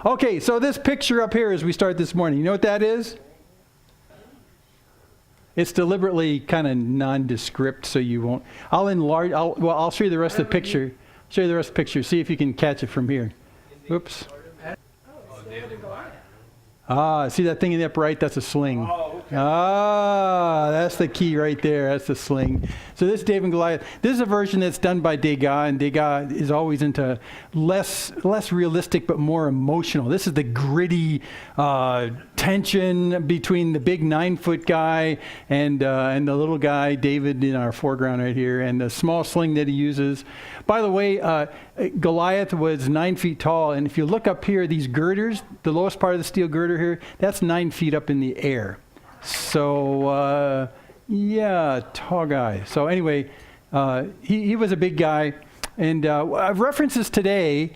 Okay, so this picture up here as we start this morning, you know what that is? It's deliberately kind of nondescript, so you won't. I'll show you the rest of the picture. Show you the rest of the picture. See if you can catch it from here. Oops. See that thing in the upper right? That's a sling. That's the key right there. That's the sling. So this David and Goliath. This is a version that's done by Degas, and Degas is always into less realistic but more emotional. This is the gritty tension between the big 9-foot guy and the little guy, David, in our foreground right here, and the small sling that he uses. By the way, Goliath was 9 feet tall, and if you look up here, these girders, the lowest part of the steel girder here, that's 9 feet up in the air. So, tall guy. So anyway, he was a big guy, and I've referenced this today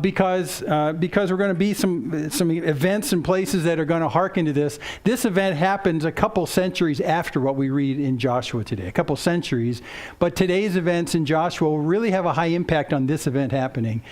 because we're going to be some events and places that are going to hearken to this. This event happens a couple centuries after what we read in Joshua today, a couple centuries. But today's events in Joshua will really have a high impact on this event happening.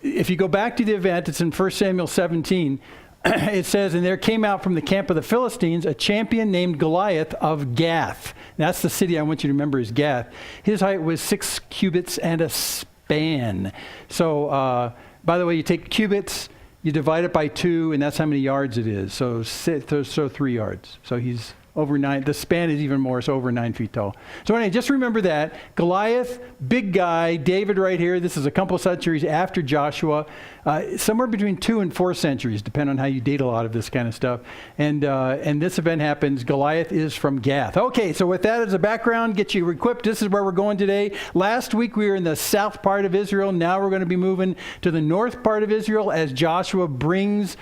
If you go back to the event, it's in 1 Samuel 17. It says, and there came out from the camp of the Philistines a champion named Goliath of Gath. That's the city I want you to remember is Gath. His height was 6 cubits and a span. So, by the way, you take cubits, you divide it by 2, and that's how many yards it is. So 3 yards. So he's over 9. The span is even more, so over 9 feet tall. So anyway, just remember that. Goliath, big guy. David right here. This is a couple centuries after Joshua. Somewhere between 2 and 4 centuries, depending on how you date a lot of this kind of stuff. And this event happens. Goliath is from Gath. Okay, so with that as a background, get you equipped. This is where we're going today. Last week we were in the south part of Israel. Now we're going to be moving to the north part of Israel as Joshua brings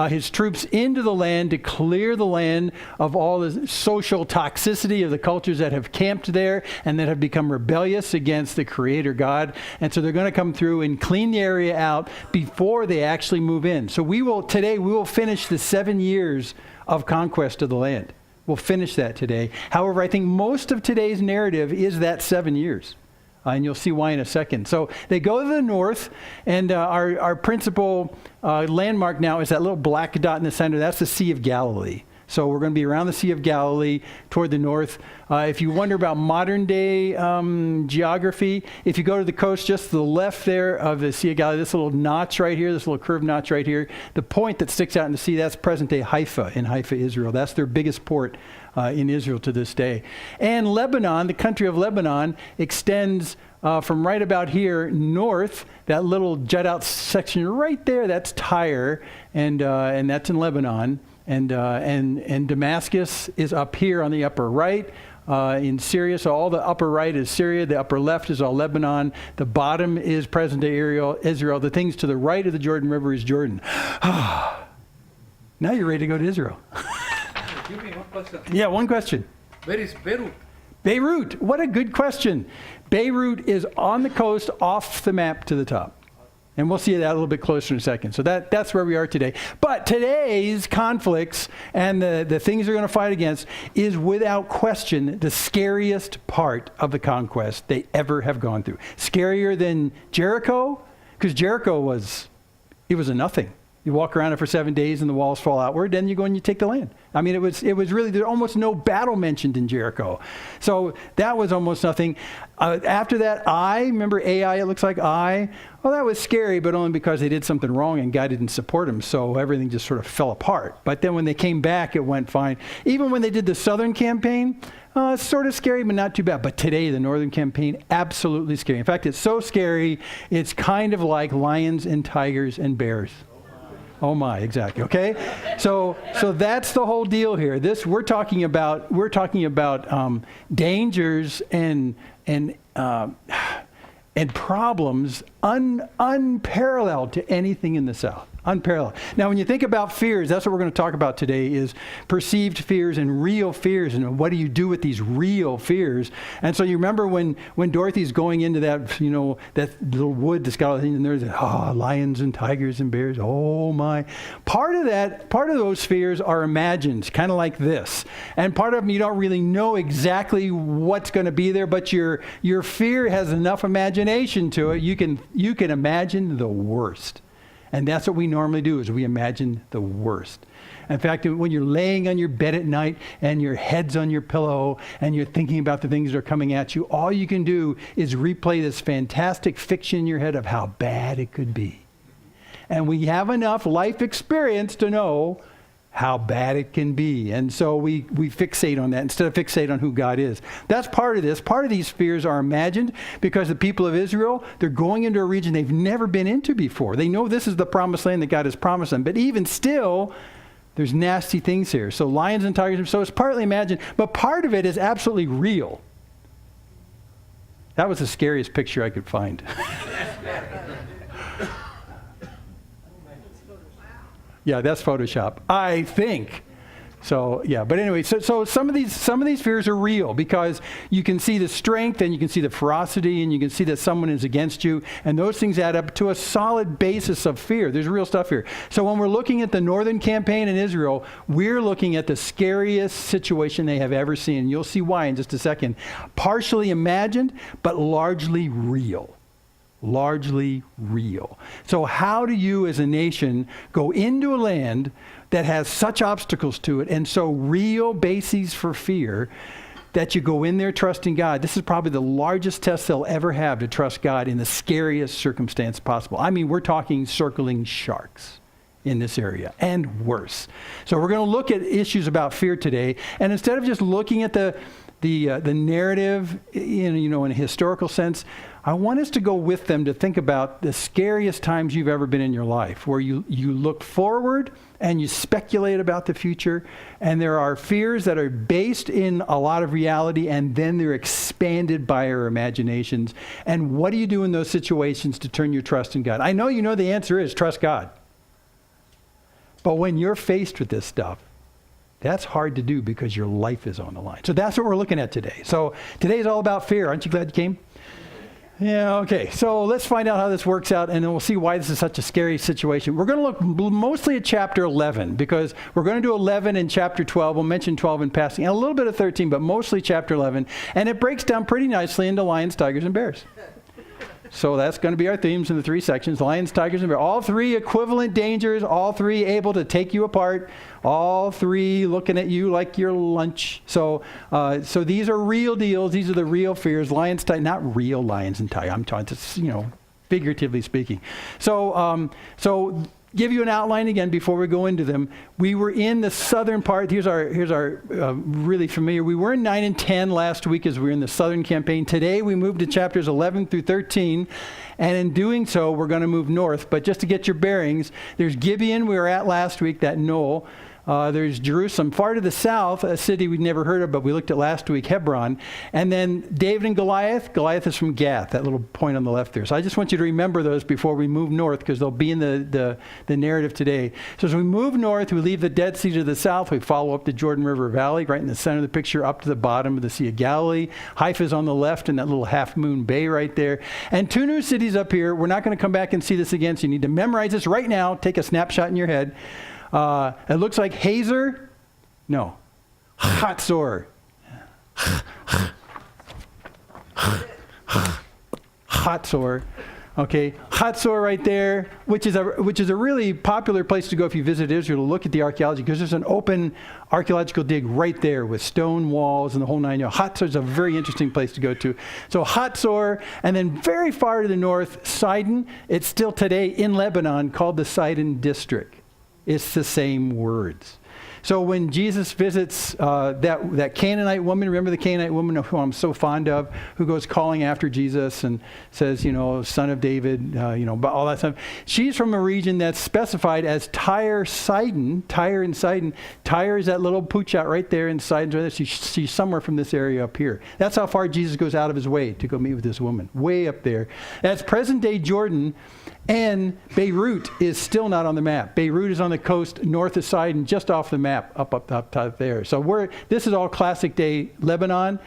his troops into the land to clear the land of all the social toxicity of the cultures that have camped there and that have become rebellious against the Creator God. And so they're going to come through and clean the area out before they actually move in. So today we will finish the 7 years of conquest of the land. We'll finish that today. However, I think most of today's narrative is that 7 years. And you'll see why in a second. So they go to the north, and our principal landmark now is that little black dot in the center. That's the Sea of Galilee. So we're going to be around the Sea of Galilee toward the north. If you wonder about modern day geography, if you go to the coast just to the left there of the Sea of Galilee, this little notch right here, this little curved notch right here, the point that sticks out in the sea, that's present day Haifa in Haifa, Israel. That's their biggest port in Israel to this day. And Lebanon, the country of Lebanon, extends from right about here north. That little jut out section right there, that's Tyre, and that's in Lebanon. And Damascus is up here on the upper right in Syria. So all the upper right is Syria. The upper left is all Lebanon. The bottom is present-day Israel. The things to the right of the Jordan River is Jordan. Now you're ready to go to Israel. Give me one question. Yeah, one question. Where is Beirut? Beirut. What a good question. Beirut is on the coast off the map to the top. And we'll see that a little bit closer in a second. So that's where we are today. But today's conflicts and the things they're going to fight against is without question the scariest part of the conquest they ever have gone through. Scarier than Jericho, because Jericho was a nothing. You walk around it for 7 days and the walls fall outward, then you go and you take the land. I mean, it was really, there's almost no battle mentioned in Jericho. So that was almost nothing. After that, remember Ai, it looks like Ai. Well, that was scary, but only because they did something wrong and God didn't support them. So everything just sort of fell apart. But then when they came back, it went fine. Even when they did the southern campaign, it's sort of scary, but not too bad. But today, the northern campaign, absolutely scary. In fact, it's so scary, it's kind of like lions and tigers and bears. Oh my, exactly. Okay, so that's the whole deal here. We're talking about dangers and problems unparalleled to anything in the South. Unparalleled. Now, when you think about fears, that's what we're going to talk about today is perceived fears and real fears, and what do you do with these real fears? And so you remember when Dorothy's going into that, that little wood that's got, and there's lions and tigers and bears. Oh my. Part of those fears are imagined, kind of like this. And part of them you don't really know exactly what's going to be there, but your fear has enough imagination to it. You can imagine the worst. And that's what we normally do, is we imagine the worst. In fact, when you're laying on your bed at night and your head's on your pillow and you're thinking about the things that are coming at you, all you can do is replay this fantastic fiction in your head of how bad it could be. And we have enough life experience to know how bad it can be. And so we fixate on that instead of fixate on who God is. That's part of this. Part of these fears are imagined because the people of Israel, they're going into a region they've never been into before. They know this is the promised land that God has promised them. But even still, there's nasty things here. So lions and tigers, so it's partly imagined, but part of it is absolutely real. That was the scariest picture I could find. Yeah, that's Photoshop, I think. So yeah, but anyway, so some of these fears are real because you can see the strength and you can see the ferocity and you can see that someone is against you, and those things add up to a solid basis of fear. There's real stuff here. So when we're looking at the northern campaign in Israel, we're looking at the scariest situation they have ever seen. You'll see why in just a second. Partially imagined, but largely real. Largely real. So how do you as a nation go into a land that has such obstacles to it and so real bases for fear that you go in there trusting God? This is probably the largest test they'll ever have, to trust God in the scariest circumstance possible. I mean, we're talking circling sharks in this area and worse. So we're going to look at issues about fear today, and instead of just looking at the narrative in a historical sense, I want us to go with them to think about the scariest times you've ever been in your life, where you look forward and you speculate about the future, and there are fears that are based in a lot of reality, and then they're expanded by our imaginations. And what do you do in those situations to turn your trust in God? I know you know the answer is trust God. But when you're faced with this stuff, that's hard to do because your life is on the line. So that's what we're looking at today. So today is all about fear. Aren't you glad you came? Yeah, okay. So let's find out how this works out, and then we'll see why this is such a scary situation. We're going to look mostly at chapter 11, because we're going to do 11 and chapter 12. We'll mention 12 in passing, and a little bit of 13, but mostly chapter 11. And it breaks down pretty nicely into lions, tigers, and bears. So that's going to be our themes in the three sections: lions, tigers, and bears. All three equivalent dangers, all three able to take you apart, all three looking at you like your lunch. So these are real deals. These are the real fears. Lions, tigers, not real lions and tigers. I'm talking just, figuratively speaking. So give you an outline again before we go into them. We were in the southern part. Here's our really familiar. We were in 9 and 10 last week as we were in the southern campaign. Today we moved to chapters 11 through 13. And in doing so, we're going to move north. But just to get your bearings, there's Gibeon we were at last week, that knoll. There's Jerusalem. Far to the south, a city we'd never heard of, but we looked at last week, Hebron. And then David and Goliath. Goliath is from Gath, that little point on the left there. So I just want you to remember those before we move north, because they'll be in the narrative today. So as we move north, we leave the Dead Sea to the south. We follow up the Jordan River Valley, right in the center of the picture, up to the bottom of the Sea of Galilee. Haifa's on the left in that little half-moon bay right there. And two new cities up here. We're not going to come back and see this again, so you need to memorize this right now. Take a snapshot in your head. It looks like Hazer. No. Hatzor. Hatzor. Okay. Hatzor right there, which is a really popular place to go if you visit Israel, to look at the archaeology, because there's an open archaeological dig right there with stone walls and the whole nine yards. Hatzor is a very interesting place to go to. So Hatzor, and then very far to the north, Sidon. It's still today in Lebanon called the Sidon district. It's the same words. So when Jesus visits that Canaanite woman, remember the Canaanite woman who I'm so fond of, who goes calling after Jesus and says, son of David, all that stuff. She's from a region that's specified as Tyre and Sidon. Tyre is that little pooch out right there, and Sidon's right there. She's somewhere from this area up here. That's how far Jesus goes out of his way to go meet with this woman, way up there. That's present-day Jordan. And Beirut is still not on the map. Beirut is on the coast north of Sidon, just off the map, up top there. So this is all classic day Lebanon,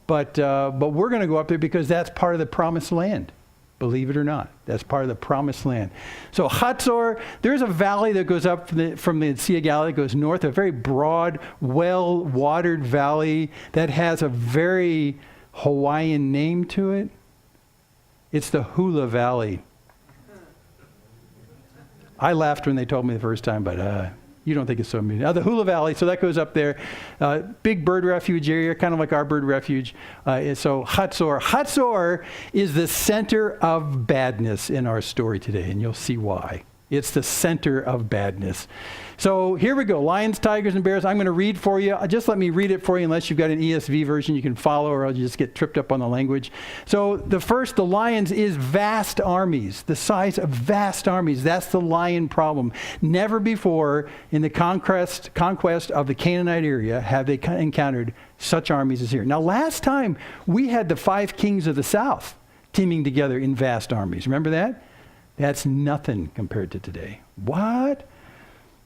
but we're going to go up there because that's part of the promised land. Believe it or not, that's part of the promised land. So Hatzor, there's a valley that goes up from the Sea of Galilee, goes north, a very broad, well-watered valley that has a very Hawaiian name to it. It's the Hula Valley. I laughed when they told me the first time, but you don't think it's so amusing. The Hula Valley, so that goes up there. Big bird refuge area, kind of like our bird refuge. So Hatzor. Hatzor is the center of badness in our story today, and you'll see why. It's the center of badness. So here we go. Lions, tigers, and bears. I'm going to read for you. Just let me read it for you unless you've got an ESV version you can follow, or I'll just get tripped up on the language. So the lions is vast armies, the size of vast armies. That's the lion problem. Never before in the conquest of the Canaanite area have they encountered such armies as here. Now, last time we had the 5 kings of the south teaming together in vast armies. Remember that? That's nothing compared to today. What?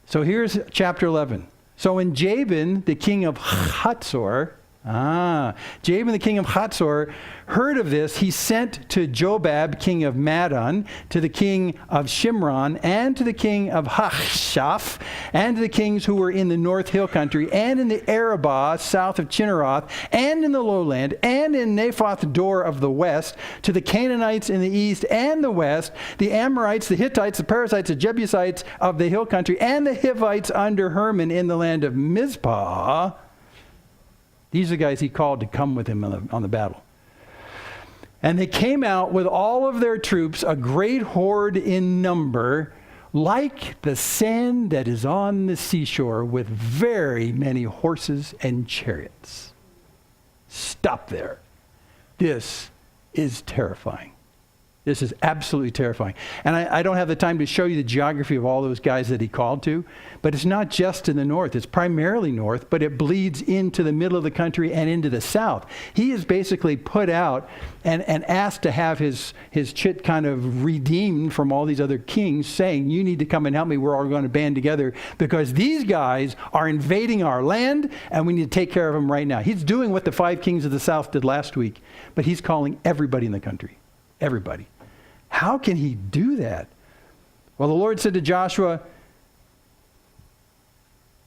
So here's chapter 11. So when Jabin, the king of Hatzor, Jabin, the king of Hatzor, heard of this, he sent to Jobab, king of Madon, to the king of Shimron, and to the king of Hachshaph, and to the kings who were in the north hill country, and in the Arabah, south of Chinneroth, and in the lowland, and in Naphoth Dor of the west, to the Canaanites in the east and the west, the Amorites, the Hittites, the Perizzites, the Jebusites of the hill country, and the Hivites under Hermon in the land of Mizpah. These are the guys he called to come with him on the battle. And they came out with all of their troops, a great horde in number, like the sand that is on the seashore, with very many horses and chariots. Stop there. This is terrifying. This is absolutely terrifying. And I don't have the time to show you the geography of all those guys that he called to, but it's not just in the north. It's primarily north, but it bleeds into the middle of the country and into the south. He is basically put out and asked to have his chit kind of redeemed from all these other kings, saying, you need to come and help me. We're all going to band together because these guys are invading our land and we need to take care of them right now. He's doing what the 5 kings of the south did last week, but he's calling everybody in the country. Everybody. How can he do that? Well, the Lord said to Joshua,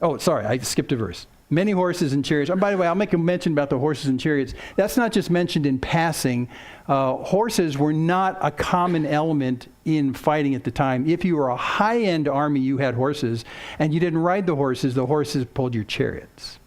I skipped a verse. Many horses and chariots. And by the way, I'll make a mention about the horses and chariots. That's not just mentioned in passing. Horses were not a common element in fighting at the time. If you were a high-end army, you had horses, and you didn't ride the horses pulled your chariots.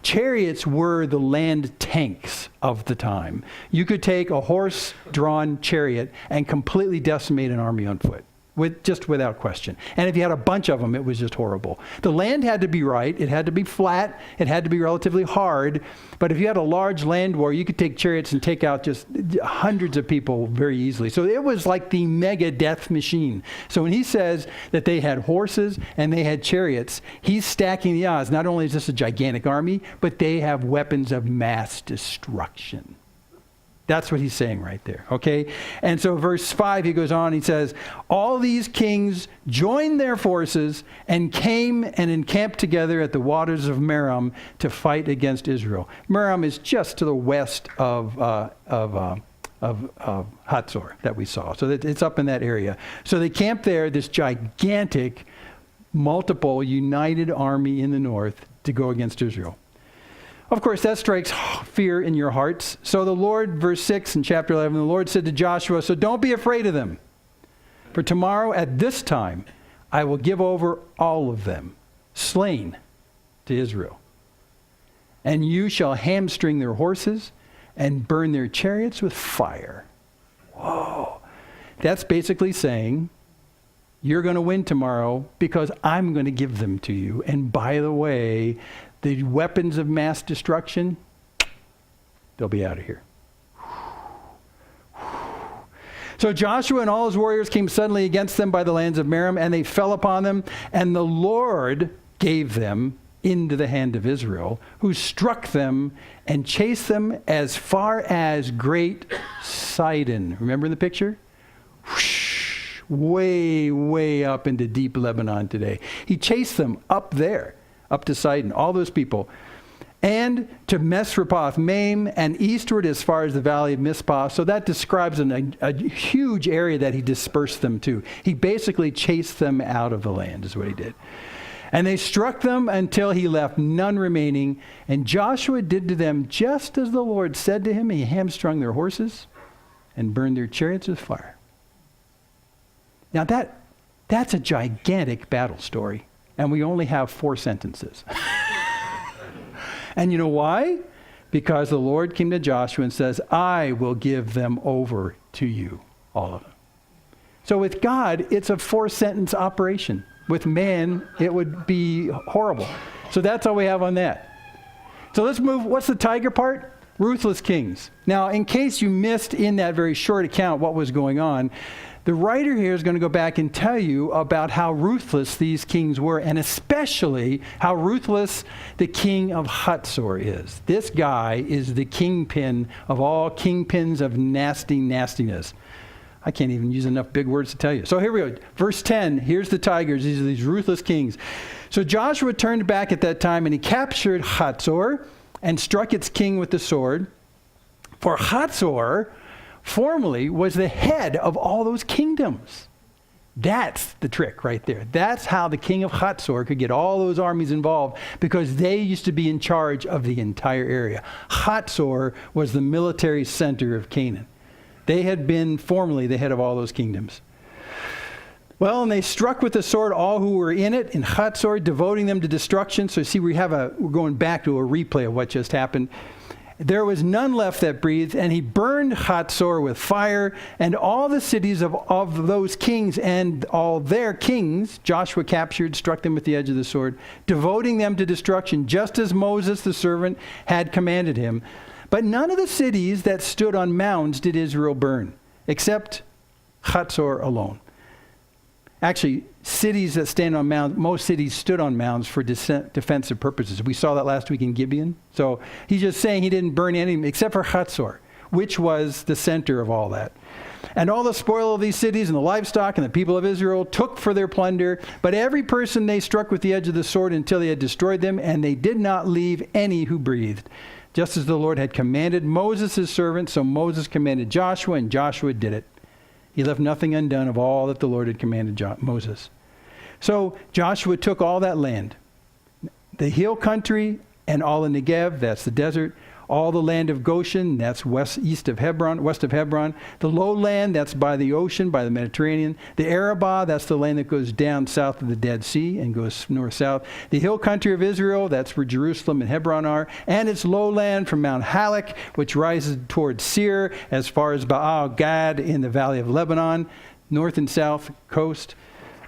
Chariots were the land tanks of the time. You could take a horse-drawn chariot and completely decimate an army on foot, without question. And if you had a bunch of them, it was just horrible. The land had to be right. It had to be flat. It had to be relatively hard. But if you had a large land war, you could take chariots and take out just hundreds of people very easily. So it was like the mega death machine. So when he says that they had horses and they had chariots, he's stacking the odds. Not only is this a gigantic army, but they have weapons of mass destruction. That's what he's saying right there, okay? And so verse 5, he goes on, he says, all these kings joined their forces and came and encamped together at the waters of Merom to fight against Israel. Merom is just to the west of Hatzor that we saw. So it's up in that area. So they camped there, this gigantic, multiple, united army in the north to go against Israel. Of course, that strikes fear in your hearts. So the Lord, verse 6 in chapter 11, the Lord said to Joshua, so don't be afraid of them. For tomorrow at this time, I will give over all of them, slain, to Israel. And you shall hamstring their horses and burn their chariots with fire. Whoa. That's basically saying, you're going to win tomorrow because I'm going to give them to you. And by the way, the weapons of mass destruction, they'll be out of here. So Joshua and all his warriors came suddenly against them by the lands of Merom, and they fell upon them, and the Lord gave them into the hand of Israel, who struck them and chased them as far as Great Sidon. Remember the picture? Whoosh, way, way up into deep Lebanon today. He chased them up there. Up to Sidon, all those people, and to Mesrepoth Maim, and eastward as far as the valley of Mizpah. So that describes a huge area that he dispersed them to. He basically chased them out of the land, is what he did. And they struck them until he left none remaining. And Joshua did to them just as the Lord said to him. He hamstrung their horses and burned their chariots with fire. Now That's a gigantic battle story. And we only have 4 sentences. And you know why? Because the Lord came to Joshua and says, I will give them over to you, all of them. So with God, it's a 4-sentence operation. With man, it would be horrible. So that's all we have on that. So let's move. What's the tiger part? Ruthless kings. Now, in case you missed in that very short account what was going on, the writer here is going to go back and tell you about how ruthless these kings were, and especially how ruthless the king of Hatzor is. This guy is the kingpin of all kingpins of nastiness. I can't even use enough big words to tell you. So here we go. Verse 10, here's the tigers. These are these ruthless kings. So Joshua turned back at that time, and he captured Hatzor and struck its king with the sword. For Hatzor formerly was the head of all those kingdoms. That's the trick right there. That's how the king of Hatzor could get all those armies involved, because they used to be in charge of the entire area. Hatzor was the military center of Canaan. They had been formerly the head of all those kingdoms. Well, and they struck with the sword all who were in it, in Hatzor, devoting them to destruction. So see, we're going back to a replay of what just happened. There was none left that breathed, and he burned Hatzor with fire, and all the cities of those kings and all their kings Joshua captured, struck them with the edge of the sword, devoting them to destruction, just as Moses the servant had commanded him. But none of the cities that stood on mounds did Israel burn, except Hatzor alone. Actually, cities that stand on mounds, most cities stood on mounds for defensive purposes. We saw that last week in Gibeon. So he's just saying he didn't burn any, except for Hatzor, which was the center of all that. And all the spoil of these cities and the livestock and the people of Israel took for their plunder, but every person they struck with the edge of the sword until they had destroyed them, and they did not leave any who breathed. Just as the Lord had commanded Moses his servant, so Moses commanded Joshua, and Joshua did it. He left nothing undone of all that the Lord had commanded Moses. So Joshua took all that land, the hill country and all the Negev, that's the desert, all the land of Goshen, that's west of Hebron, the lowland, that's by the ocean, by the Mediterranean, the Arabah, that's the land that goes down south of the Dead Sea and goes north-south, the hill country of Israel, that's where Jerusalem and Hebron are, and its lowland from Mount Halak, which rises towards Seir, as far as Baal Gad in the valley of Lebanon, north and south coast,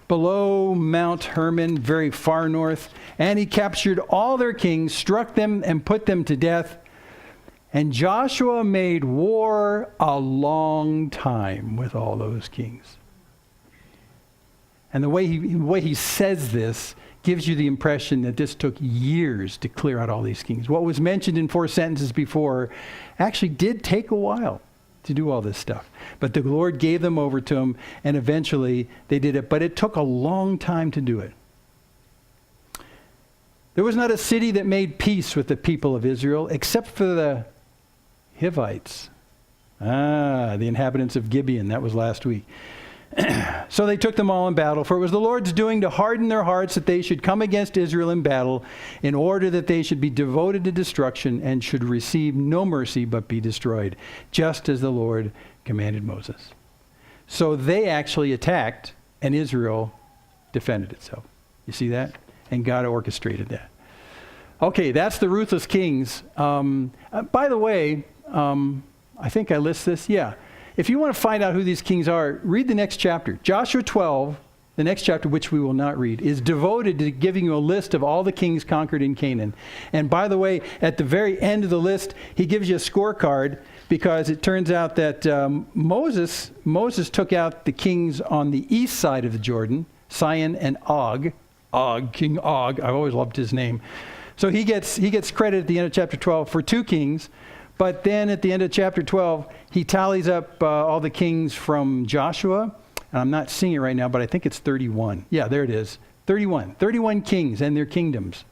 below Mount Hermon, very far north, and he captured all their kings, struck them, and put them to death. And Joshua made war a long time with all those kings. And the way he says this gives you the impression that this took years to clear out all these kings. What was mentioned in 4 sentences before actually did take a while to do all this stuff. But the Lord gave them over to him, and eventually they did it. But it took a long time to do it. There was not a city that made peace with the people of Israel except for the Hivites. The inhabitants of Gibeon. That was last week. So they took them all in battle, for it was the Lord's doing to harden their hearts that they should come against Israel in battle, in order that they should be devoted to destruction and should receive no mercy but be destroyed, just as the Lord commanded Moses. So they actually attacked, and Israel defended itself. You see that? And God orchestrated that. Okay, that's the ruthless kings. By the way, I think I list this. Yeah. If you want to find out who these kings are, read the next chapter. Joshua 12, the next chapter, which we will not read, is devoted to giving you a list of all the kings conquered in Canaan. And by the way, at the very end of the list, he gives you a scorecard, because it turns out that Moses took out the kings on the east side of the Jordan, Sihon and Og, King Og. I've always loved his name. So he gets credit at the end of chapter 12 for 2 kings. But then at the end of chapter 12, he tallies up all the kings from Joshua. And I'm not seeing it right now, but I think it's 31. Yeah, there it is. 31. 31 kings and their kingdoms.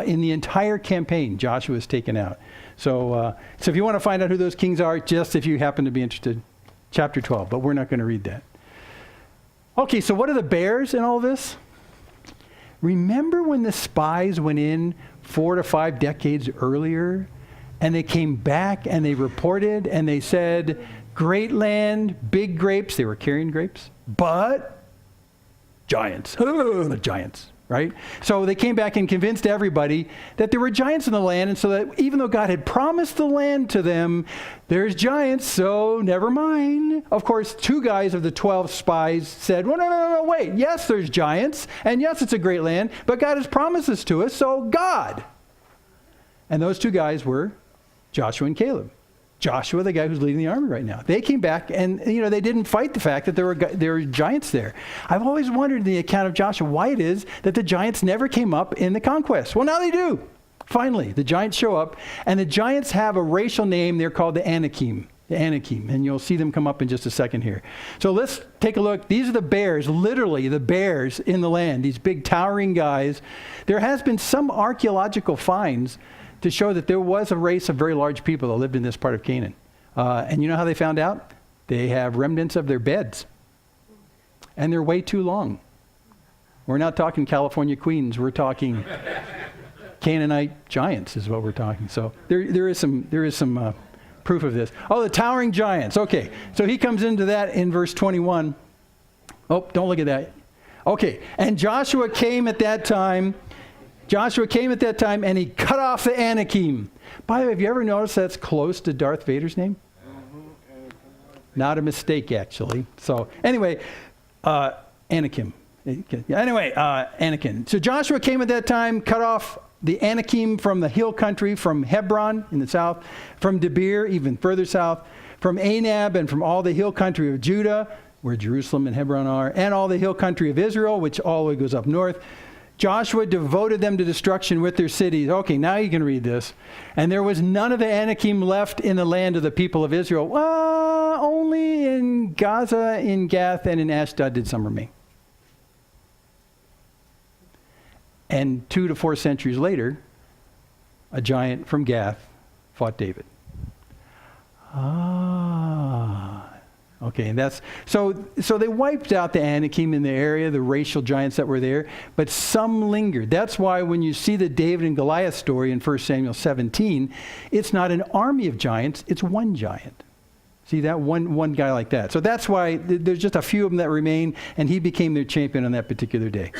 In the entire campaign, Joshua is taken out. So if you want to find out who those kings are, just if you happen to be interested, chapter 12. But we're not going to read that. Okay, so what are the bears in all this? Remember when the spies went in 4 to 5 decades earlier? And they came back and they reported and they said, great land, big grapes. They were carrying grapes. But giants, giants, right? So they came back and convinced everybody that there were giants in the land, and so that even though God had promised the land to them, there's giants, so never mind. Of course, 2 guys of the 12 spies said, well, no, wait. Yes, there's giants, and yes, it's a great land, but God has promised this to us, so God. And those 2 guys were Joshua and Caleb. Joshua, the guy who's leading the army right now. They came back and, they didn't fight the fact that there were giants there. I've always wondered in the account of Joshua why it is that the giants never came up in the conquest. Well, now they do. Finally, the giants show up, and the giants have a racial name. They're called the Anakim. The Anakim, and you'll see them come up in just a second here. So let's take a look. These are the bears, literally the bears in the land, these big towering guys. There has been some archaeological finds to show that there was a race of very large people that lived in this part of Canaan. And you know how they found out? They have remnants of their beds. And they're way too long. We're not talking California queens. We're talking Canaanite giants is what we're talking. So there is some proof of this. Oh, the towering giants. Okay, so he comes into that in verse 21. Oh, don't look at that. Okay, and Joshua came at that time, and he cut off the Anakim. By the way, have you ever noticed that's close to Darth Vader's name? Not a mistake, actually. So anyway, Anakim. Anyway, Anakim. So Joshua came at that time, cut off the Anakim from the hill country, from Hebron in the south, from Debir, even further south, from Anab, and from all the hill country of Judah, where Jerusalem and Hebron are, and all the hill country of Israel, which all the way goes up north. Joshua devoted them to destruction with their cities. Okay, now you can read this. And there was none of the Anakim left in the land of the people of Israel. Only in Gaza, in Gath, and in Ashdod did some remain. And 2 to 4 centuries later, a giant from Gath fought David. Okay, and that's so they wiped out the Anakim in the area, the racial giants that were there, but some lingered. That's why when you see the David and Goliath story in 1 Samuel 17, it's not an army of giants, it's one giant. See that? One guy like that. So that's why there's just a few of them that remain, and he became their champion on that particular day.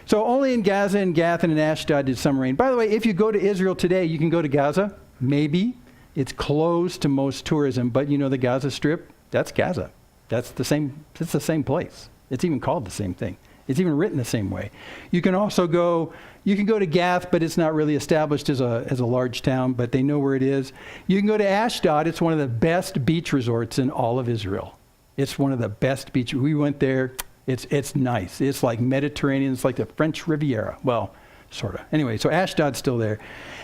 So only in Gaza and Gath and in Ashdod did some reign. By the way, if you go to Israel today, you can go to Gaza, maybe. It's closed to most tourism, but you know the Gaza Strip? That's Gaza. It's the same place. It's even called the same thing. It's even written the same way. You can also go to Gath, but it's not really established as a large town, but they know where it is. You can go to Ashdod. It's one of the best beach resorts in all of Israel. It's one of the best beaches. We went there. It's nice. It's like Mediterranean. It's like the French Riviera. Well, sort of. Anyway, so Ashdod's still there.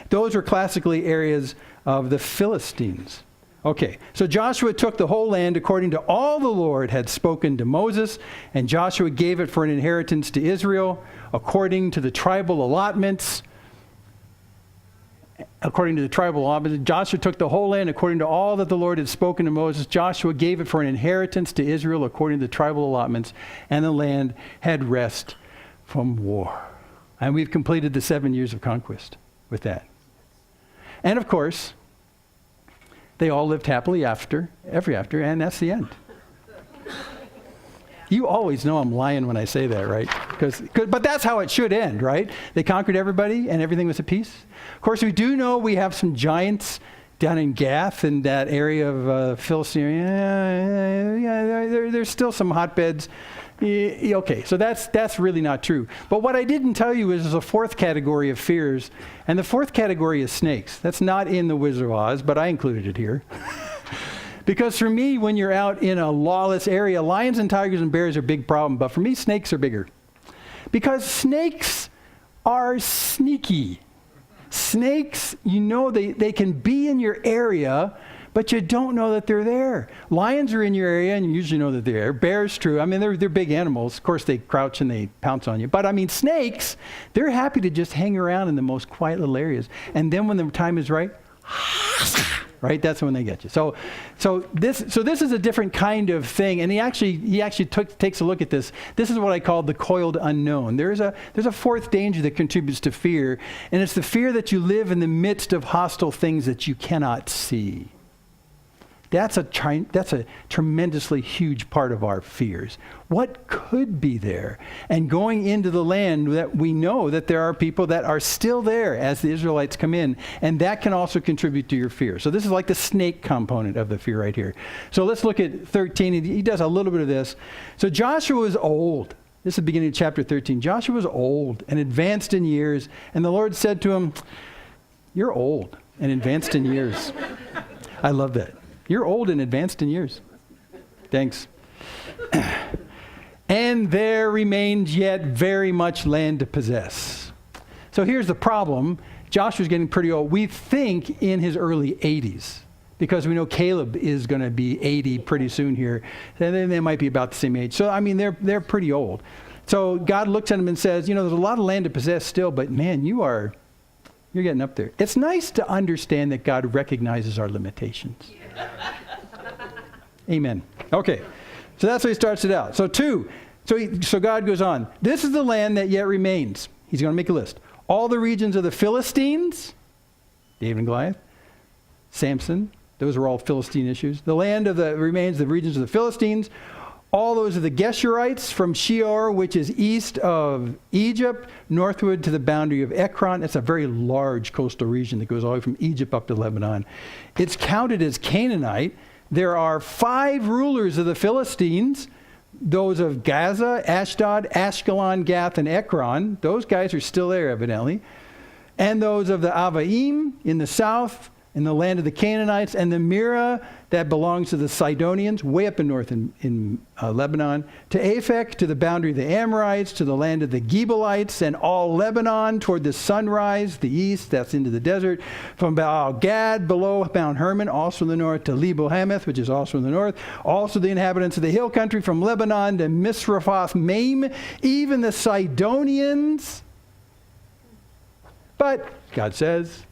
Those were classically areas of the Philistines. Okay, so Joshua took the whole land according to all the Lord had spoken to Moses, and Joshua gave it for an inheritance to Israel according to the tribal allotments. Joshua took the whole land according to all that the Lord had spoken to Moses. Joshua gave it for an inheritance to Israel according to the tribal allotments, and the land had rest from war. And we've completed the 7 years of conquest with that. And of course, they all lived happily ever after, and that's the end. You always know I'm lying when I say that, right? But that's how it should end, right? They conquered everybody and everything was at peace. Of course, we do know we have some giants down in Gath and that area of Philistine. There's still some hotbeds. Okay, so that's really not true. But what I didn't tell you is there's a 4th category of fears, and the 4th category is snakes. That's not in the Wizard of Oz, but I included it here. Because for me, when you're out in a lawless area, lions and tigers and bears are a big problem, but for me, snakes are bigger. Because snakes are sneaky. Snakes, they can be in your area, but you don't know that they're there. Lions are in your area, and you usually know that they're there. Bears, true. I mean, they're big animals. Of course, they crouch and they pounce on you. But I mean, snakes, they're happy to just hang around in the most quiet little areas. And then when the time is right, right, that's when they get you. So this is a different kind of thing. And he actually takes a look at this. This is what I call the coiled unknown. There's a 4th danger that contributes to fear, and it's the fear that you live in the midst of hostile things that you cannot see. That's a tremendously huge part of our fears. What could be there? And going into the land that we know that there are people that are still there as the Israelites come in, and that can also contribute to your fear. So this is like the snake component of the fear right here. So let's look at 13. He does a little bit of this. So Joshua was old. This is the beginning of chapter 13. Joshua was old and advanced in years, and the Lord said to him, "You're old and advanced in years." I love that. You're old and advanced in years. Thanks. "And there remains yet very much land to possess." So here's the problem. Joshua's getting pretty old. We think in his early 80s, because we know Caleb is going to be 80 pretty soon here. And then they might be about the same age. So, I mean, they're pretty old. So God looks at him and says, you know, there's a lot of land to possess still, but man, you're getting up there. It's nice to understand that God recognizes our limitations. Amen. Okay. So that's how he starts it out. So so God goes on. "This is the land that yet remains." He's going to make a list. "All the regions of the Philistines," David and Goliath, Samson, those are all Philistine issues. "The land of the remains, the regions of the Philistines, all those of the Geshurites from Sheor, which is east of Egypt, northward to the boundary of Ekron." That's a very large coastal region that goes all the way from Egypt up to Lebanon. It's counted as Canaanite. There are 5 rulers of the Philistines, those of Gaza, Ashdod, Ashkelon, Gath, and Ekron. Those guys are still there, evidently. "And those of the Avaim in the south, in the land of the Canaanites, and the Mira that belongs to the Sidonians, way up in north in Lebanon, to Aphek, to the boundary of the Amorites, to the land of the Gebalites, and all Lebanon toward the sunrise, the east, that's into the desert, from Baal Gad below Mount Hermon, also in the north, to Lebo Hamath, which is also in the north, also the inhabitants of the hill country from Lebanon to Misrephoth Maim, even the Sidonians." But God says,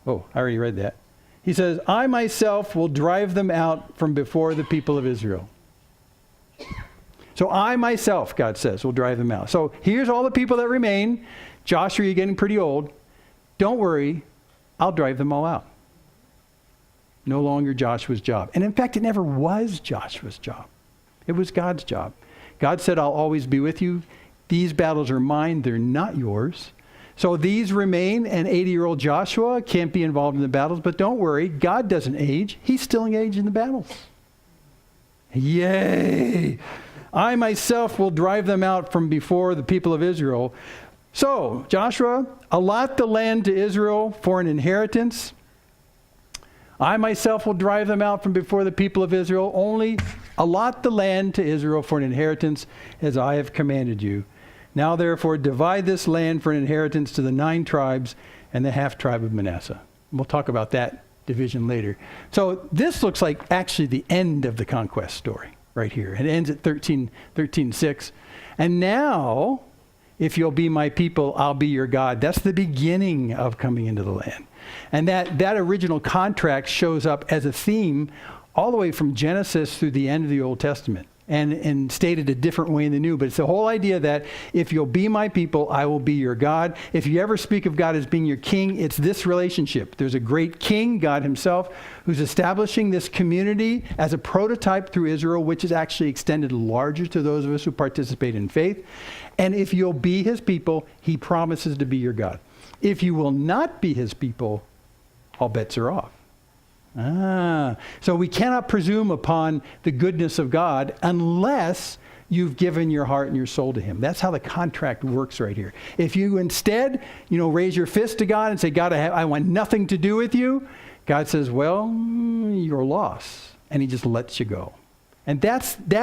oh, I already read that. He says, "I myself will drive them out from before the people of Israel." So I myself, God says, will drive them out. So here's all the people that remain. Joshua, you're getting pretty old. Don't worry, I'll drive them all out. No longer Joshua's job. And in fact, it never was Joshua's job. It was God's job. God said, "I'll always be with you. These battles are mine. They're not yours." So these remain, and 80-year-old Joshua can't be involved in the battles. But don't worry, God doesn't age. He's still engaged in the battles. Yay! "I myself will drive them out from before the people of Israel." So, Joshua, allot the land to Israel for an inheritance. "I myself will drive them out from before the people of Israel. Only allot the land to Israel for an inheritance as I have commanded you. Now, therefore, divide this land for an inheritance to the 9 tribes and the half-tribe of Manasseh." We'll talk about that division later. So this looks like actually the end of the conquest story right here. It ends at 13:6. "And now, if you'll be my people, I'll be your God." That's the beginning of coming into the land. And that original contract shows up as a theme all the way from Genesis through the end of the Old Testament. And stated a different way in the New. But it's the whole idea that if you'll be my people, I will be your God. If you ever speak of God as being your king, it's this relationship. There's a great king, God himself, who's establishing this community as a prototype through Israel, which is actually extended larger to those of us who participate in faith. And if you'll be his people, he promises to be your God. If you will not be his people, all bets are off. So we cannot presume upon the goodness of God unless you've given your heart and your soul to him. That's how the contract works right here. If you instead, raise your fist to God and say, "God, I want nothing to do with you," God says, "Well, you're lost." And he just lets you go. And that's the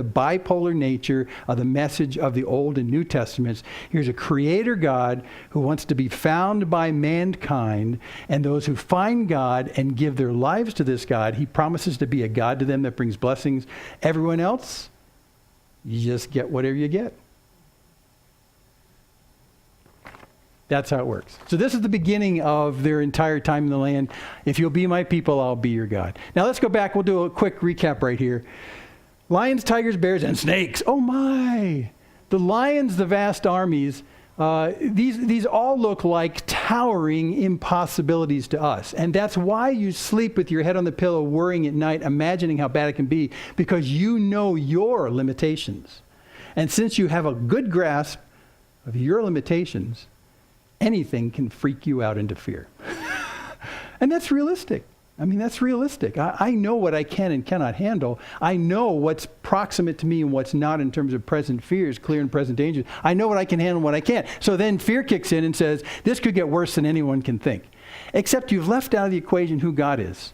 bipolar nature of the message of the Old and New Testaments. Here's a creator God who wants to be found by mankind, and those who find God and give their lives to this God, he promises to be a God to them that brings blessings. Everyone else, you just get whatever you get. That's how it works. So this is the beginning of their entire time in the land. If you'll be my people, I'll be your God. Now let's go back. We'll do a quick recap right here. Lions, tigers, bears, and snakes. Oh my! The lions, the vast armies, these all look like towering impossibilities to us. And that's why you sleep with your head on the pillow worrying at night, imagining how bad it can be, because you know your limitations. And since you have a good grasp of your limitations, anything can freak you out into fear. And that's realistic. I mean, that's realistic. I know what I can and cannot handle. I know what's proximate to me and what's not in terms of present fears, clear and present dangers. I know what I can handle and what I can't. So then fear kicks in and says, this could get worse than anyone can think. Except you've left out of the equation who God is.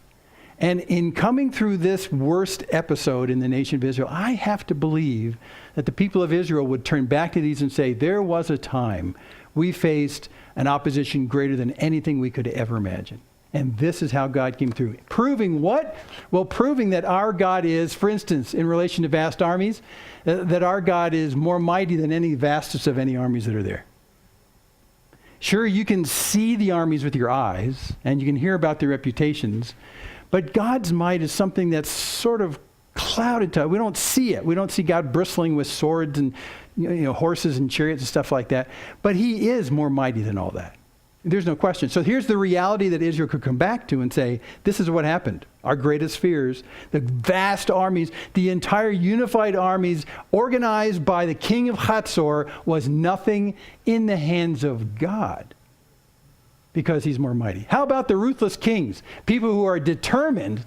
And in coming through this worst episode in the nation of Israel, I have to believe that the people of Israel would turn back to these and say, there was a time we faced an opposition greater than anything we could ever imagine. And this is how God came through. Proving what? Well, proving that our God is, for instance, in relation to vast armies, that our God is more mighty than any vastest of any armies that are there. Sure, you can see the armies with your eyes, and you can hear about their reputations, but God's might is something that's sort of clouded to. We don't see it. We don't see God bristling with swords and horses and chariots and stuff like that. But he is more mighty than all that. There's no question. So here's the reality that Israel could come back to and say, this is what happened. Our greatest fears, the vast armies, the entire unified armies organized by the king of Hatzor was nothing in the hands of God because he's more mighty. How about the ruthless kings? People who are determined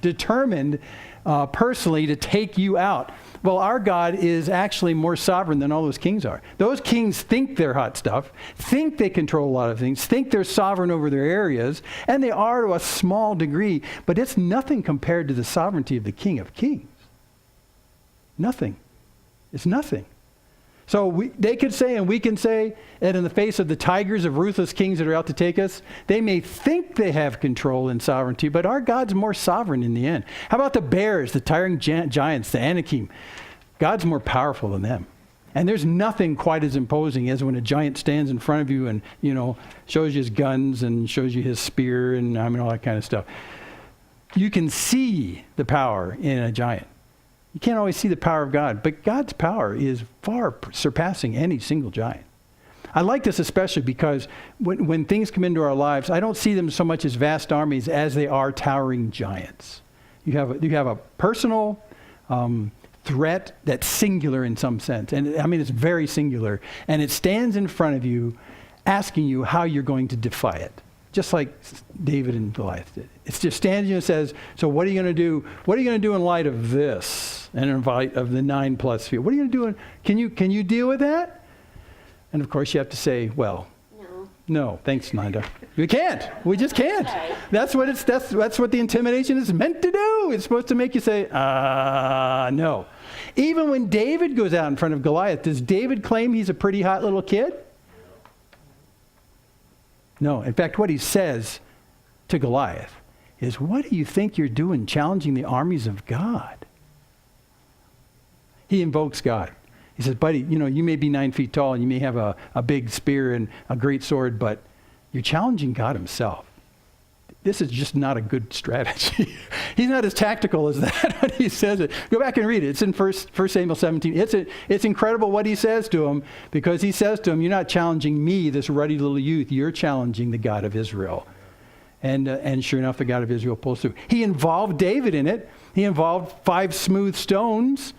personally to take you out. Well, our God is actually more sovereign than all those kings are. Those kings think they're hot stuff, think they control a lot of things, think they're sovereign over their areas, and they are to a small degree, but it's nothing compared to the sovereignty of the King of Kings. Nothing. It's nothing. So they could say, and we can say, that in the face of the tigers of ruthless kings that are out to take us, they may think they have control and sovereignty, but our God's more sovereign in the end. How about the bears, the towering giants, the Anakim? God's more powerful than them. And there's nothing quite as imposing as when a giant stands in front of you and, shows you his guns and shows you his spear and all that kind of stuff. You can see the power in a giant. You can't always see the power of God, but God's power is far surpassing any single giant. I like this especially because when things come into our lives, I don't see them so much as vast armies as they are towering giants. You have a personal threat that's singular in some sense. And it's very singular. And it stands in front of you asking you how you're going to defy it. Just like David and Goliath did. It's just stands you and says, so what are you going to do? What are you going to do in light of this? And in light of the 9+ fear? What are you going to do? Can you deal with that? And of course you have to say, well, no, thanks, Nanda. We can't. We just can't. That's what the intimidation is meant to do. It's supposed to make you say, no. Even when David goes out in front of Goliath, does David claim he's a pretty hot little kid? No. In fact, what he says to Goliath is, what do you think you're doing challenging the armies of God? He invokes God. He says, buddy, you may be 9 feet tall and you may have a big spear and a great sword, but you're challenging God himself. This is just not a good strategy. He's not as tactical as that when he says it. Go back and read it. It's in 1 Samuel 17. It's incredible what he says to him, because he says to him, you're not challenging me, this ruddy little youth. You're challenging the God of Israel. And sure enough, the God of Israel pulls through. He involved David in it. He involved 5 smooth stones.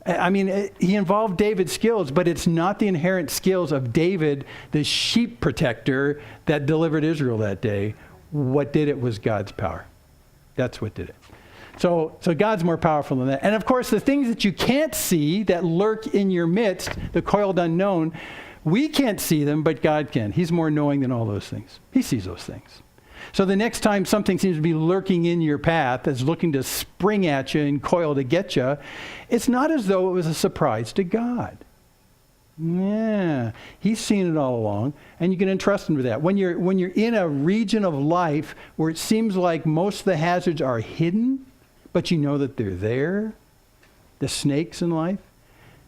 He involved David's skills, but it's not the inherent skills of David, the sheep protector that delivered Israel that day. What did it was God's power. That's what did it. So God's more powerful than that. And of course, the things that you can't see that lurk in your midst, the coiled unknown, we can't see them, but God can. He's more knowing than all those things. He sees those things. So the next time something seems to be lurking in your path that's looking to spring at you and coil to get you, it's not as though it was a surprise to God. Yeah, he's seen it all along, and you can entrust him with that. When you're in a region of life where it seems like most of the hazards are hidden, but you know that they're there, the snakes in life,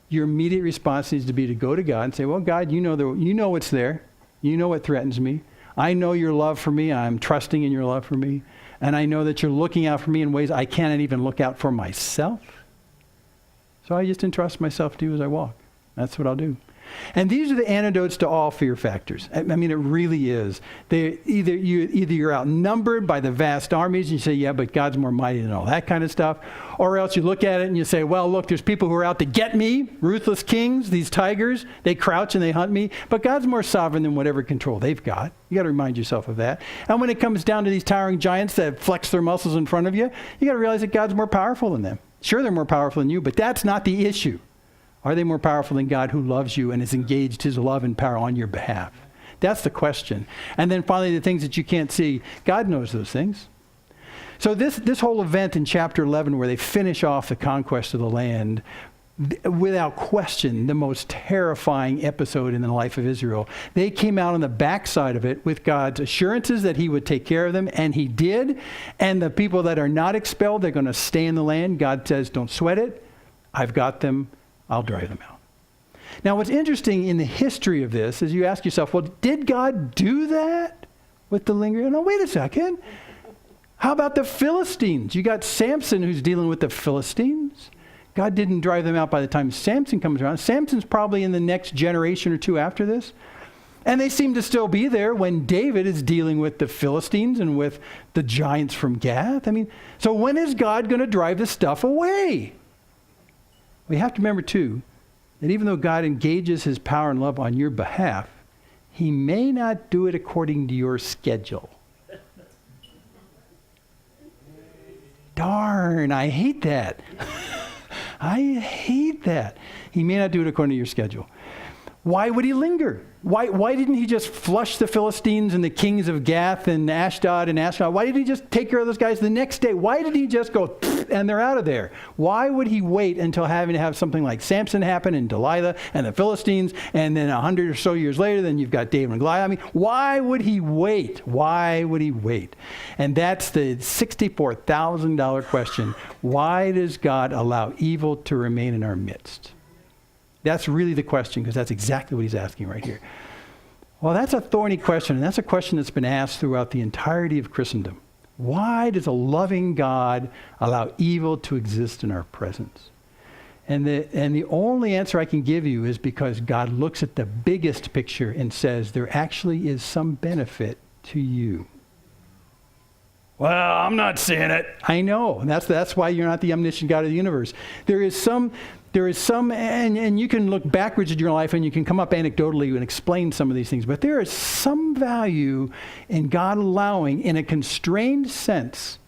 your immediate response needs to be to go to God and say, well, God, you know what's there. You know what threatens me. I know your love for me. I'm trusting in your love for me. And I know that you're looking out for me in ways I can't even look out for myself. So I just entrust myself to you as I walk. That's what I'll do. And these are the antidotes to all fear factors. I mean, it really is. Either you're outnumbered by the vast armies and you say, yeah, but God's more mighty than all that kind of stuff. Or else you look at it and you say, well, look, there's people who are out to get me, ruthless kings, these tigers. They crouch and they hunt me. But God's more sovereign than whatever control they've got. You got to remind yourself of that. And when it comes down to these towering giants that flex their muscles in front of you, you got to realize that God's more powerful than them. Sure, they're more powerful than you, but that's not the issue. Are they more powerful than God who loves you and has engaged his love and power on your behalf? That's the question. And then finally, the things that you can't see, God knows those things. So this whole event in chapter 11 where they finish off the conquest of the land, without question, the most terrifying episode in the life of Israel. They came out on the backside of it with God's assurances that he would take care of them, and he did. And the people that are not expelled, they're going to stay in the land. God says, don't sweat it. I've got them. I'll drive them out. Now, what's interesting in the history of this is you ask yourself, well, did God do that with the lingering? No, wait a second. How about the Philistines? You got Samson who's dealing with the Philistines. God didn't drive them out by the time Samson comes around. Samson's probably in the next generation or two after this. And they seem to still be there when David is dealing with the Philistines and with the giants from Gath. I mean, so when is God going to drive this stuff away? We have to remember, too, that even though God engages his power and love on your behalf, he may not do it according to your schedule. Darn, I hate that. I hate that. He may not do it according to your schedule. Why would he linger? Why didn't he just flush the Philistines and the kings of Gath and Ashdod and Ashdod? Why didn't he just take care of those guys the next day? Why did he just go and they're out of there? Why would he wait until having to have something like Samson happen and Delilah and the Philistines, and then 100 or so years later, then you've got David and Goliath? I mean, why would he wait? Why would he wait? And that's the $64,000 question. Why does God allow evil to remain in our midst? That's really the question, because that's exactly what he's asking right here. Well, that's a thorny question, and that's a question that's been asked throughout the entirety of Christendom. Why does a loving God allow evil to exist in our presence? And the only answer I can give you is because God looks at the biggest picture and says there actually is some benefit to you. Well, I'm not seeing it. I know. And that's why you're not the omniscient God of the universe. There is some, and you can look backwards in your life and you can come up anecdotally and explain some of these things, but there is some value in God allowing, in a constrained sense,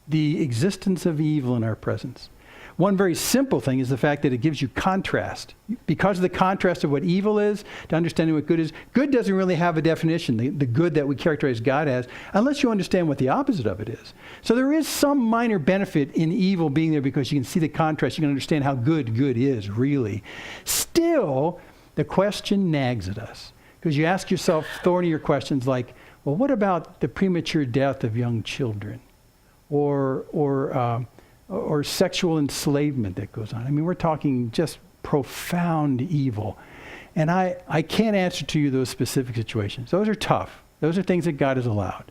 the existence of evil in our presence. One very simple thing is the fact that it gives you contrast. Because of the contrast of what evil is to understanding what good is, good doesn't really have a definition, the good that we characterize God as, unless you understand what the opposite of it is. So there is some minor benefit in evil being there because you can see the contrast, you can understand how good is, really. Still, the question nags at us. Because you ask yourself thornier questions like, well, what about the premature death of young children? Or sexual enslavement that goes on. I mean, we're talking just profound evil. And I can't answer to you those specific situations. Those are tough. Those are things that God has allowed.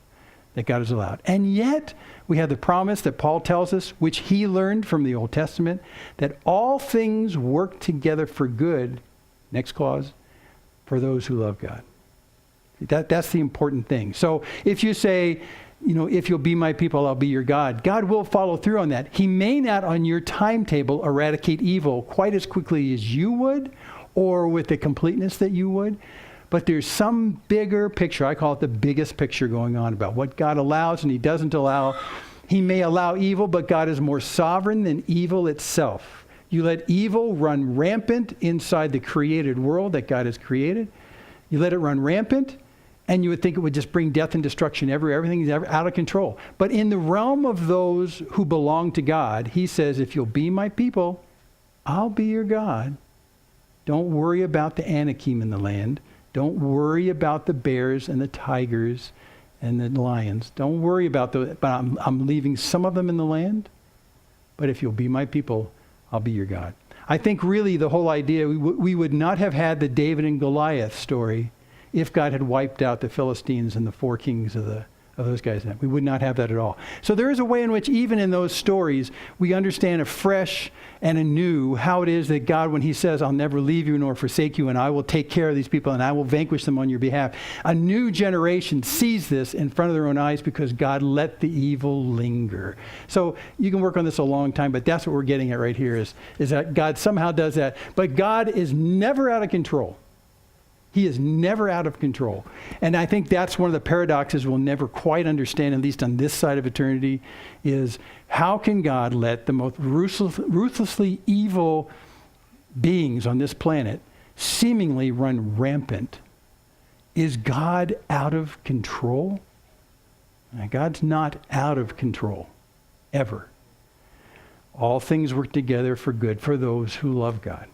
And yet, we have the promise that Paul tells us, which he learned from the Old Testament, that all things work together for good, next clause, for those who love God. That's the important thing. So if you say, if you'll be my people, I'll be your God. God will follow through on that. He may not on your timetable eradicate evil quite as quickly as you would or with the completeness that you would. But there's some bigger picture. I call it the biggest picture going on about what God allows and he doesn't allow. He may allow evil, but God is more sovereign than evil itself. You let evil run rampant inside the created world that God has created. You let it run rampant. And you would think it would just bring death and destruction everywhere. Everything is out of control. But in the realm of those who belong to God, he says, if you'll be my people, I'll be your God. Don't worry about the Anakim in the land. Don't worry about the bears and the tigers and the lions. Don't worry about those. But I'm leaving some of them in the land. But if you'll be my people, I'll be your God. I think really the whole idea, we would not have had the David and Goliath story if God had wiped out the Philistines and the four kings of of those guys. We would not have that at all. So there is a way in which even in those stories, we understand afresh and anew how it is that God, when he says, I'll never leave you nor forsake you, and I will take care of these people and I will vanquish them on your behalf. A new generation sees this in front of their own eyes because God let the evil linger. So you can work on this a long time, but that's what we're getting at right here is that God somehow does that. But God is never out of control. He is never out of control. And I think that's one of the paradoxes we'll never quite understand, at least on this side of eternity, is how can God let the most ruthlessly evil beings on this planet seemingly run rampant? Is God out of control? Now, God's not out of control, ever. All things work together for good for those who love God,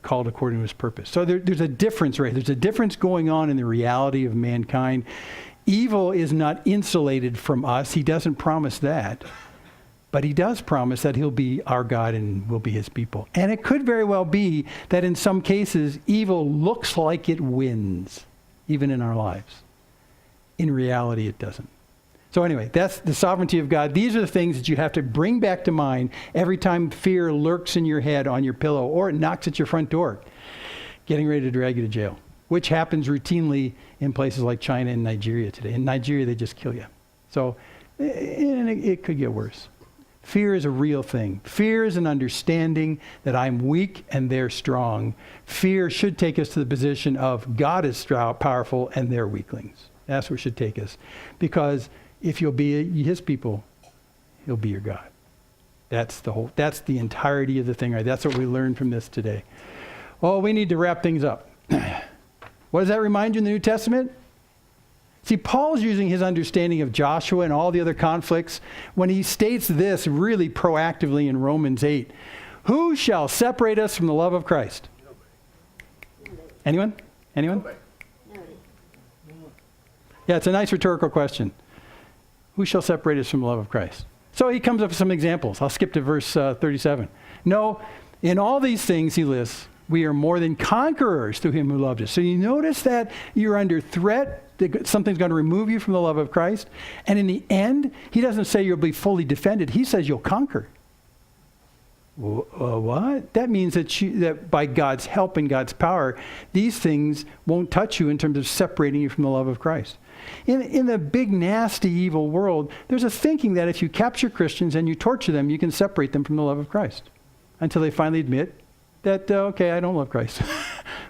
called according to his purpose. So there's a difference, right? There's a difference going on in the reality of mankind. Evil is not insulated from us. He doesn't promise that. But he does promise that he'll be our God and we'll be his people. And it could very well be that in some cases, evil looks like it wins, even in our lives. In reality, it doesn't. So anyway, that's the sovereignty of God. These are the things that you have to bring back to mind every time fear lurks in your head on your pillow or it knocks at your front door, getting ready to drag you to jail, which happens routinely in places like China and Nigeria today. In Nigeria, they just kill you. So and it could get worse. Fear is a real thing. Fear is an understanding that I'm weak and they're strong. Fear should take us to the position of God is powerful and they're weaklings. That's where it should take us. Because if you'll be his people, he'll be your God. That's the entirety of the thing, right? That's what we learned from this today. Oh, we need to wrap things up. What does that remind you in the New Testament? See, Paul's using his understanding of Joshua and all the other conflicts when he states this really proactively in Romans 8. Who shall separate us from the love of Christ? Anyone? Anyone? Yeah, it's a nice rhetorical question. Who shall separate us from the love of Christ? So he comes up with some examples. I'll skip to verse 37. No, in all these things, he lists, we are more than conquerors through him who loved us. So you notice that you're under threat, that something's going to remove you from the love of Christ. And in the end, he doesn't say you'll be fully defended. He says you'll conquer. What? That means that by God's help and God's power, these things won't touch you in terms of separating you from the love of Christ. In the big, nasty, evil world, there's a thinking that if you capture Christians and you torture them, you can separate them from the love of Christ until they finally admit that, okay, I don't love Christ.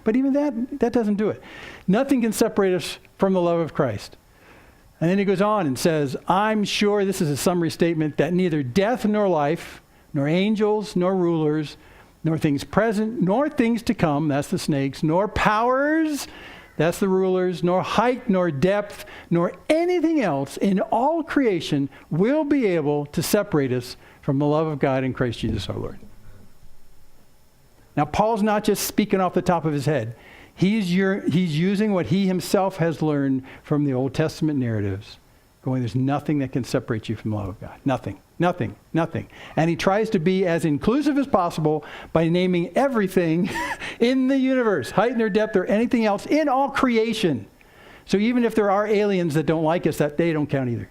But even that doesn't do it. Nothing can separate us from the love of Christ. And then he goes on and says, I'm sure, this is a summary statement, that neither death nor life, nor angels, nor rulers, nor things present, nor things to come, that's the snakes, nor powers, that's the rulers, nor height, nor depth, nor anything else in all creation will be able to separate us from the love of God in Christ Jesus our Lord. Now, Paul's not just speaking off the top of his head. He's using what he himself has learned from the Old Testament narratives, going, there's nothing that can separate you from the love of God. Nothing. Nothing. Nothing. And he tries to be as inclusive as possible by naming everything in the universe, height nor depth or anything else in all creation. So even if there are aliens that don't like us, that they don't count either.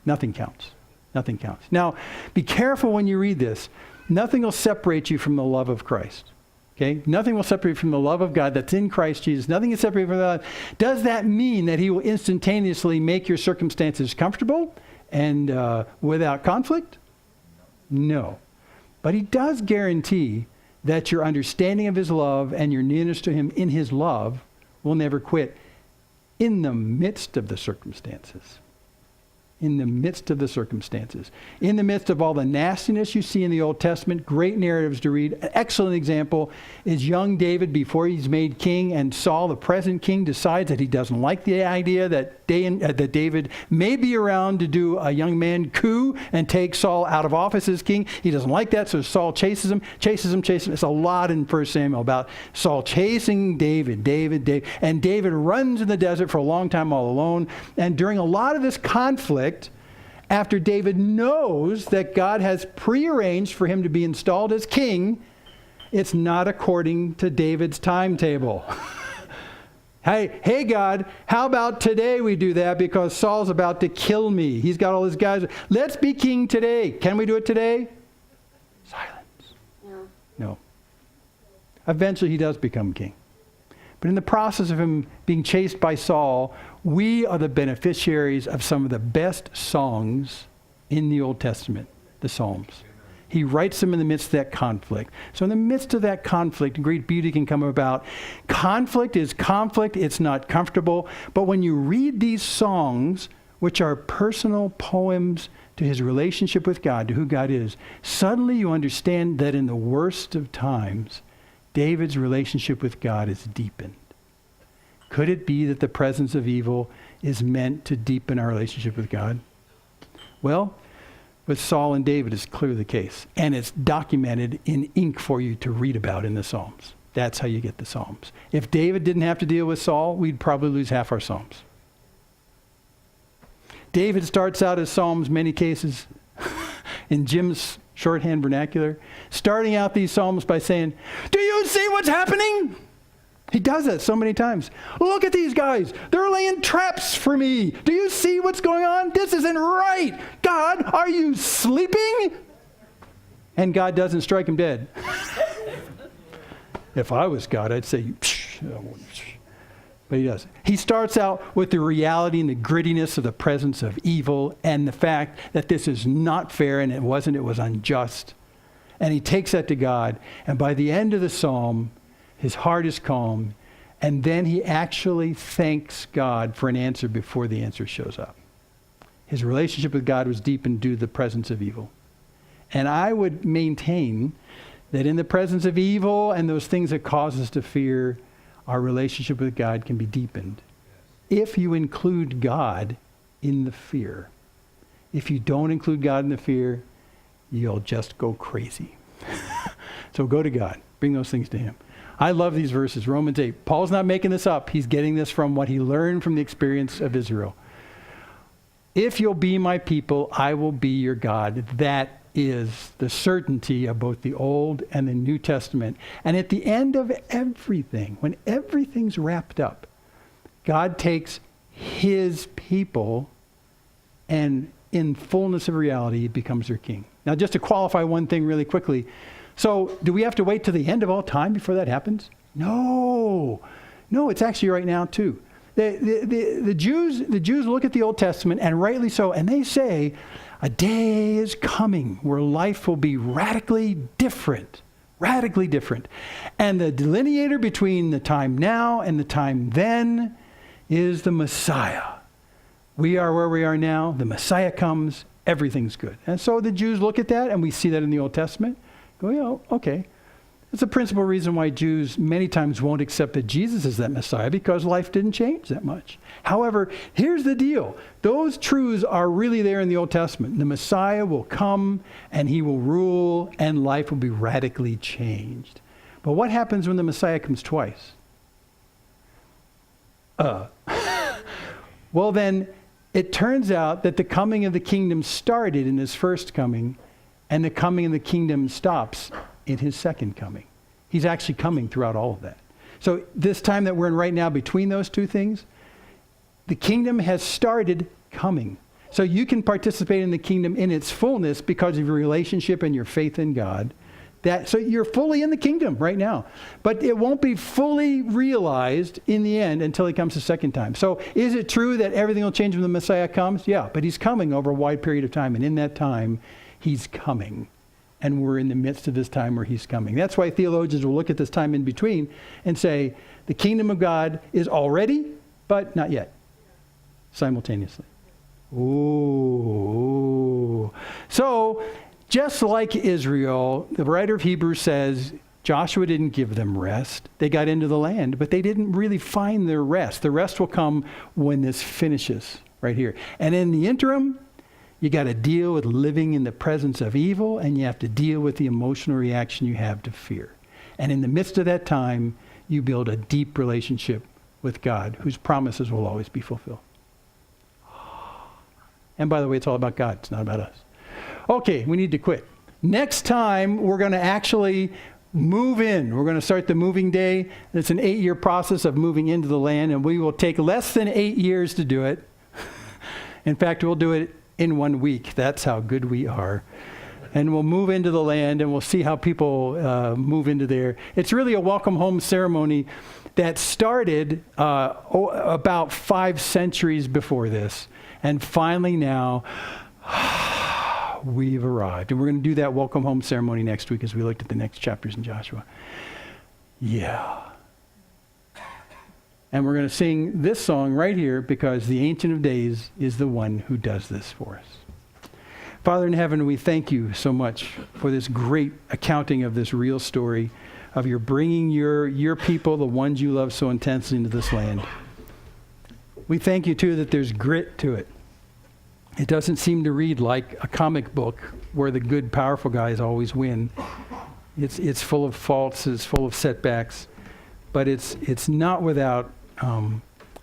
Nothing counts. Nothing counts. Now, be careful when you read this. Nothing will separate you from the love of Christ. Okay? Nothing will separate you from the love of God that's in Christ Jesus. Nothing can separate you from that. Does that mean that he will instantaneously make your circumstances comfortable and without conflict? No. But he does guarantee that your understanding of his love and your nearness to him in his love will never quit in the midst of the circumstances. In the midst of the circumstances. In the midst of all the nastiness you see in the Old Testament, great narratives to read. An excellent example is young David before he's made king, and Saul, the present king, decides that he doesn't like the idea that David may be around to do a young man coup and take Saul out of office as king. He doesn't like that, so Saul chases him. It's a lot in 1 Samuel about Saul chasing David. And David runs in the desert for a long time all alone. And during a lot of this conflict, after David knows that God has prearranged for him to be installed as king, it's not according to David's timetable. Hey, God, how about today we do that because Saul's about to kill me. He's got all his guys. Let's be king today. Can we do it today? Silence. No. Eventually he does become king. But in the process of him being chased by Saul, we are the beneficiaries of some of the best songs in the Old Testament, the Psalms. He writes them in the midst of that conflict. So in the midst of that conflict, great beauty can come about. Conflict is conflict. It's not comfortable. But when you read these songs, which are personal poems to his relationship with God, to who God is, suddenly you understand that in the worst of times, David's relationship with God is deepened. Could it be that the presence of evil is meant to deepen our relationship with God? Well, with Saul and David is clearly the case. And it's documented in ink for you to read about in the Psalms. That's how you get the Psalms. If David didn't have to deal with Saul, we'd probably lose half our Psalms. David starts out his Psalms, many cases, in Jim's shorthand vernacular, starting out these Psalms by saying, "Do you see what's happening?" He does that so many times. "Look at these guys. They're laying traps for me. Do you see what's going on? This isn't right. God, are you sleeping?" And God doesn't strike him dead. If I was God, I'd say, psh. But he doesn't. He starts out with the reality and the grittiness of the presence of evil and the fact that this is not fair, and it was unjust. And he takes that to God. And by the end of the psalm, his heart is calm, and then he actually thanks God for an answer before the answer shows up. His relationship with God was deepened due to the presence of evil. And I would maintain that in the presence of evil and those things that cause us to fear, our relationship with God can be deepened. If you include God in the fear. If you don't include God in the fear, you'll just go crazy. So go to God. Bring those things to him. I love these verses. Romans 8. Paul's not making this up. He's getting this from what he learned from the experience of Israel. If you'll be my people, I will be your God. That is the certainty of both the Old and the New Testament. And at the end of everything, when everything's wrapped up, God takes his people and in fullness of reality, he becomes their king. Now, just to qualify one thing really quickly. So do we have to wait till the end of all time before that happens? No, it's actually right now too. The Jews look at the Old Testament, and rightly so, and they say, a day is coming where life will be radically different. And the delineator between the time now and the time then is the Messiah. We are where we are now. The Messiah comes. Everything's good. And so the Jews look at that, and we see that in the Old Testament. Go, yeah, okay. It's a principal reason why Jews many times won't accept that Jesus is that Messiah, because life didn't change that much. However, here's the deal. Those truths are really there in the Old Testament. The Messiah will come and he will rule and life will be radically changed. But what happens when the Messiah comes twice? Well, then it turns out that the coming of the kingdom started in his first coming, and the coming of the kingdom stops in his second coming. He's actually coming throughout all of that. So this time that we're in right now, between those two things, the kingdom has started coming. So you can participate in the kingdom in its fullness because of your relationship and your faith in God. So you're fully in the kingdom right now. But it won't be fully realized in the end until he comes the second time. So is it true that everything will change when the Messiah comes? Yeah, but he's coming over a wide period of time. And in that time, he's coming. And we're in the midst of this time where he's coming. That's why theologians will look at this time in between and say, the kingdom of God is already, but not yet, simultaneously. Ooh. So, just like Israel, the writer of Hebrews says, Joshua didn't give them rest. They got into the land, but they didn't really find their rest. The rest will come when this finishes right here. And in the interim, you got to deal with living in the presence of evil, and you have to deal with the emotional reaction you have to fear. And in the midst of that time, you build a deep relationship with God, whose promises will always be fulfilled. And by the way, it's all about God. It's not about us. Okay, we need to quit. Next time, we're going to actually move in. We're going to start the moving day. It's an 8-year process of moving into the land, and we will take less than 8 years to do it. In fact, we'll do it in 1 week. That's how good we are. And we'll move into the land, and we'll see how people move into there. It's really a welcome home ceremony that started about 5 centuries before this. And finally now, we've arrived. And we're going to do that welcome home ceremony next week as we look at the next chapters in Joshua. Yeah. And we're going to sing this song right here because the Ancient of Days is the one who does this for us. Father in heaven, we thank you so much for this great accounting of this real story of your bringing your people, the ones you love so intensely, into this land. We thank you, too, that there's grit to it. It doesn't seem to read like a comic book where the good, powerful guys always win. It's full of faults, it's full of setbacks, but it's not without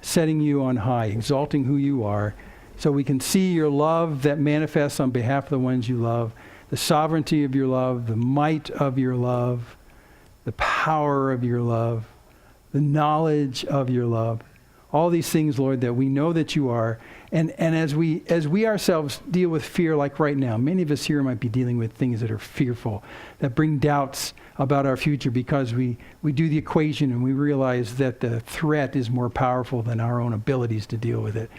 setting you on high, exalting who you are, so we can see your love that manifests on behalf of the ones you love, the sovereignty of your love, the might of your love, the power of your love, the knowledge of your love. All these things, Lord, that we know that you are. And as we ourselves deal with fear like right now, many of us here might be dealing with things that are fearful, that bring doubts about our future because we do the equation and we realize that the threat is more powerful than our own abilities to deal with it.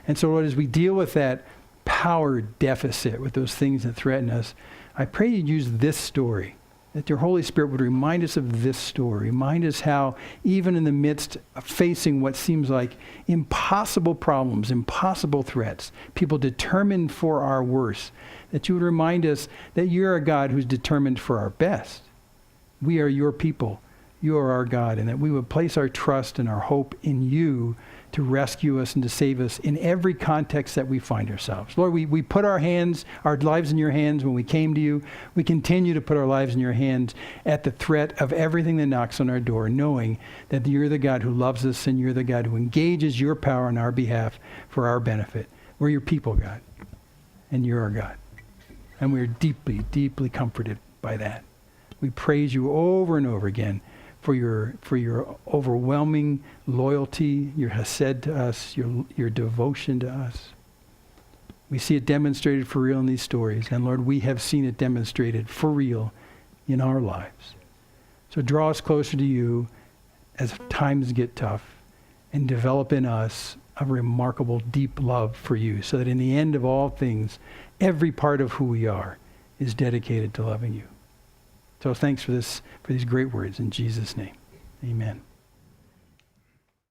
And so, Lord, as we deal with that power deficit, with those things that threaten us, I pray you'd use this story, that your Holy Spirit would remind us of this story, remind us how even in the midst of facing what seems like impossible problems, impossible threats, people determined for our worst, that you would remind us that you're a God who's determined for our best. We are your people. You are our God, and that we would place our trust and our hope in you to rescue us and to save us in every context that we find ourselves. Lord, we put our lives in your hands when we came to you. We continue to put our lives in your hands at the threat of everything that knocks on our door, knowing that you're the God who loves us and you're the God who engages your power on our behalf for our benefit. We're your people, God, and you're our God. And we're deeply, deeply comforted by that. We praise you over and over again for your overwhelming loyalty, your hesed to us, your devotion to us. We see it demonstrated for real in these stories. And Lord, we have seen it demonstrated for real in our lives. So draw us closer to you as times get tough and develop in us a remarkable deep love for you so that in the end of all things, every part of who we are is dedicated to loving you. So thanks for these great words in Jesus' name. Amen.